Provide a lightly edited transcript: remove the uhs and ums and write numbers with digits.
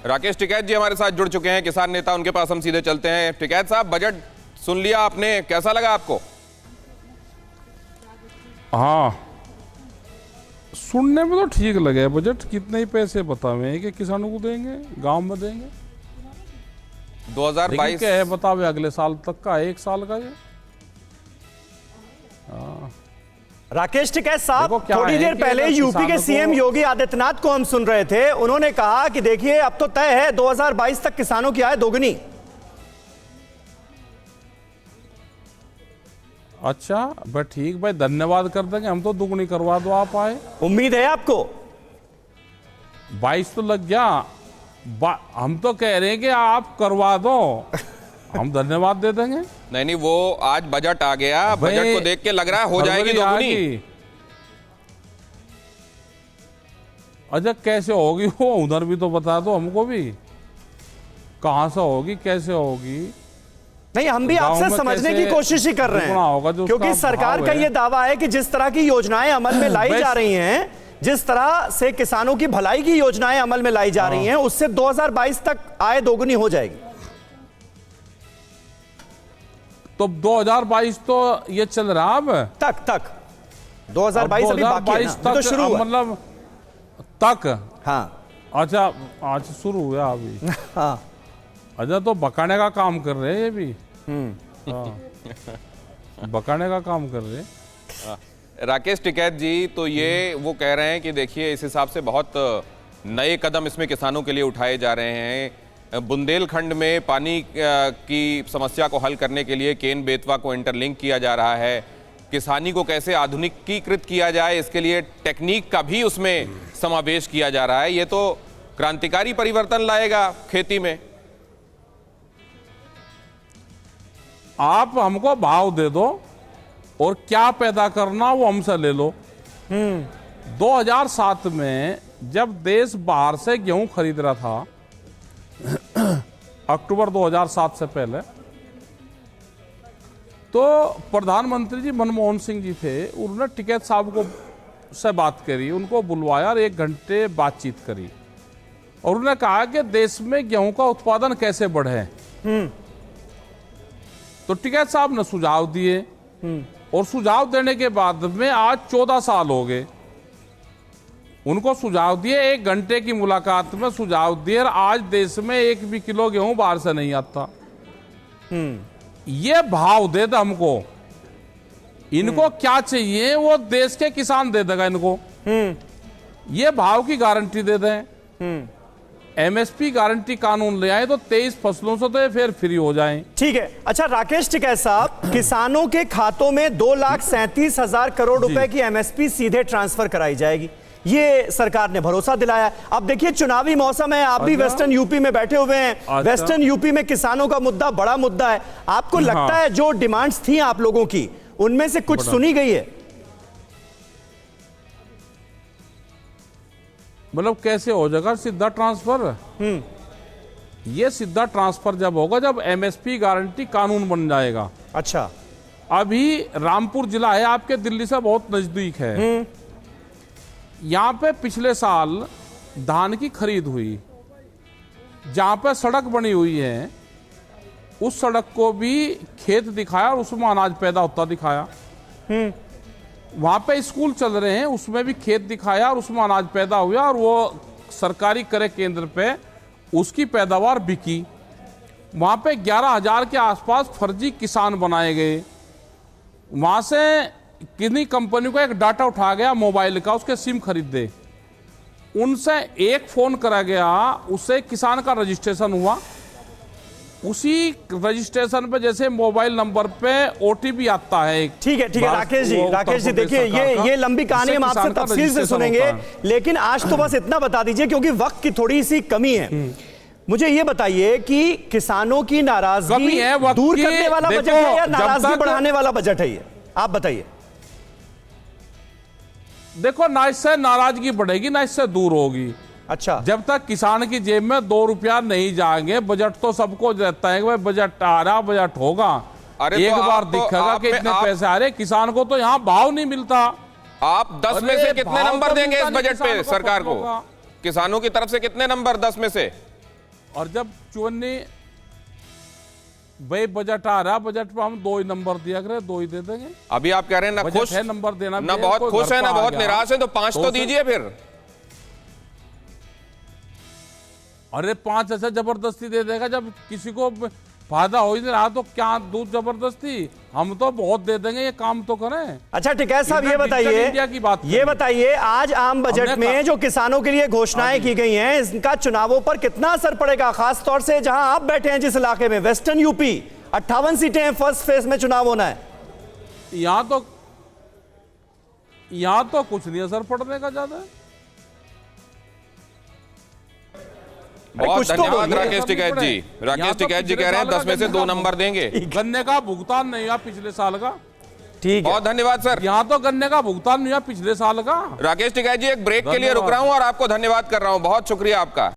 राकेश टिकैत जी हमारे साथ जुड़ चुके हैं, किसान नेता, उनके पास हम सीधे चलते हैं। टिकैत साहब, बजट सुन लिया आपने, कैसा लगा आपको? हाँ, सुनने में तो ठीक लगे। बजट कितने ही पैसे बतावे कि किसानों को देंगे, गांव में देंगे। 2022 क्या है बतावे, अगले साल तक का, 1 साल का ये। राकेश टिकैत साहब, क्या थोड़ी देर पहले यूपी के सीएम योगी आदित्यनाथ को हम सुन रहे थे। उन्होंने कहा कि देखिए अब तो तय है 2022 तक किसानों की आय दोगुनी। अच्छा भाई, ठीक भाई, धन्यवाद कर देंगे हम तो। दुगनी करवा दो आप आए। उम्मीद है आपको? 22 तो लग गया, हम तो कह रहे हैं कि आप करवा दो, हम धन्यवाद दे देंगे। नहीं, वो आज बजट आ गया, बजट को देख के लग रहा है हो जाएगी दोगुनी। अच्छा, कैसे होगी वो, उधर भी तो बता दो हमको भी, कहां से होगी, कैसे होगी। नहीं, हम भी आपसे समझने की कोशिश ही कर रहे हैं, क्योंकि सरकार का ये दावा है कि जिस तरह की योजनाएं अमल में लाई जा रही हैं, जिस तरह से किसानों की भलाई की योजनाएं अमल में लाई जा रही हैं, उससे 2022 तक आय दोगुनी हो जाएगी। तो 2022 तो ये चल रहा अब तक 2022 अभी बाकी है ना? तो शुरू हुआ मतलब तक। हाँ, अच्छा, आज शुरू हुआ अभी। हाँ, अच्छा, तो बकाने का काम कर रहे हैं ये भी। हाँ, बकाने का काम कर रहे हैं। राकेश टिकैत जी, तो ये वो कह रहे हैं कि देखिए इस हिसाब से बहुत नए कदम इसमें किसानों के लिए उठाए जा रहे हैं। बुंदेलखंड में पानी की समस्या को हल करने के लिए केन बेतवा को इंटरलिंक किया जा रहा है। किसानी को कैसे आधुनिकीकृत किया जाए, इसके लिए टेक्निक का भी उसमें समावेश किया जा रहा है। ये तो क्रांतिकारी परिवर्तन लाएगा खेती में। आप हमको भाव दे दो और क्या पैदा करना वो हमसे ले लो। 2007 में जब देश बाहर से गेहूं खरीद रहा था, अक्टूबर 2007 से पहले, तो प्रधानमंत्री जी मनमोहन सिंह जी थे, उन्होंने टिकैत साहब को से बात करी, उनको बुलवाया और 1 घंटे बातचीत करी और उन्होंने कहा कि देश में गेहूं का उत्पादन कैसे बढ़े। तो टिकैत साहब ने सुझाव दिए और सुझाव देने के बाद में आज 14 साल हो गए। उनको सुझाव दिए, 1 घंटे की मुलाकात में सुझाव दिए, और आज देश में 1 भी किलो गेहूं बाहर से नहीं आता। ये भाव दे दे हमको, इनको क्या चाहिए वो देश के किसान दे देगा इनको। ये भाव की गारंटी दे दें, एमएसपी गारंटी कानून ले आए तो 23 फसलों से तो ये फिर फ्री हो जाएं। ठीक है। अच्छा राकेश टिकैत साहब, किसानों के खातों में 2,37,000 करोड़ रुपए की एमएसपी सीधे ट्रांसफर कराई जाएगी, ये सरकार ने भरोसा दिलाया। अब देखिए चुनावी मौसम है, आप भी वेस्टर्न यूपी में बैठे हुए हैं। वेस्टर्न यूपी में किसानों का मुद्दा बड़ा मुद्दा है। आपको लगता है जो डिमांड्स थी आप लोगों की, उनमें से कुछ सुनी गई है? मतलब कैसे हो जाएगा सीधा ट्रांसफर? ये सीधा ट्रांसफर जब होगा जब एमएसपी गारंटी कानून बन जाएगा। अच्छा, अभी रामपुर जिला है आपके, दिल्ली से बहुत नजदीक है। यहाँ पे पिछले साल धान की खरीद हुई, जहां पे सड़क बनी हुई है उस सड़क को भी खेत दिखाया और उसमें अनाज पैदा होता दिखाया। वहां पे स्कूल चल रहे हैं, उसमें भी खेत दिखाया और उसमें अनाज पैदा हुआ और वो सरकारी क्रय केंद्र पे उसकी पैदावार बिकी। वहां पे 11,000 के आसपास फर्जी किसान बनाए गए। वहां से किन्हीं कंपनी को एक डाटा उठा गया मोबाइल का, उसके सिम खरीदे, उनसे एक फोन करा गया, उससे किसान का रजिस्ट्रेशन हुआ। उसी रजिस्ट्रेशन पे जैसे मोबाइल नंबर पे ओटीपी आता है। ठीक है राकेश जी देखिए ये लंबी कहानी हम आपसे तफसील से सुनेंगे, लेकिन आज तो बस इतना बता दीजिए क्योंकि वक्त की थोड़ी सी कमी है। मुझे ये बताइए कि किसानों की नाराजगी दूर करने वाला बजट है या नाराजगी बढ़ाने वाला बजट है? ये आप बताइए। देखो, ना इससे नाराजगी बढ़ेगी ना इससे दूर होगी। अच्छा, जब तक किसान की जेब में 2 रुपया नहीं जाएंगे, बजट तो सबको रहता है कि भाई बजट आ रहा, बजट होगा, एक तो बार दिखेगा कि इतने पैसे आ रहे। किसान को तो यहाँ भाव नहीं मिलता। आप 10 में से कितने नंबर देंगे इस बजट पे सरकार को? किसानों की तरफ से कितने नंबर 10 में से? और जब चुन्नी भाई बजट आ रहा, बजट पे हम 2 ही नंबर दिया करें, 2 ही दे देंगे। अभी आप कह रहे हैं ना बजट खुश है, नंबर देना भी ना है, बहुत कोई खुश घर है ना पे आ बहुत गया, निराश है, तो 5 तो दीजिए फिर। अरे 5 ऐसा जबरदस्ती दे देगा, जब किसी को फायदा हो ही नहीं रहा तो क्या दूध जबरदस्ती, हम तो बहुत दे देंगे, ये काम तो करें। अच्छा टिकैत साहब, ये डिजिटल बताइए, इंडिया की बात ये करें। बताइए आज आम बजट हमने में जो किसानों के लिए घोषणाएं की गई हैं, इनका चुनावों पर कितना असर पड़ेगा, खास तौर से जहां आप बैठे हैं जिस इलाके में, वेस्टर्न यूपी, 58 सीटें हैं, फर्स्ट फेज में चुनाव होना है। यहां तो कुछ नहीं असर पड़ने का ज्यादा। बहुत कुछ तो धन्यवाद बोलिए। राकेश टिकैत जी। राकेश यहाँ तो टिकैत जी पिछले कह रहे हैं साल 10 में से का 2 नंबर देंगे। गन्ने का भुगतान नहीं हुआ पिछले साल का। ठीक है, बहुत धन्यवाद सर। यहाँ तो गन्ने का भुगतान नहीं हुआ पिछले साल का। राकेश टिकैत जी, एक ब्रेक के लिए रुक रहा हूं और आपको धन्यवाद कर रहा हूं, बहुत शुक्रिया आपका।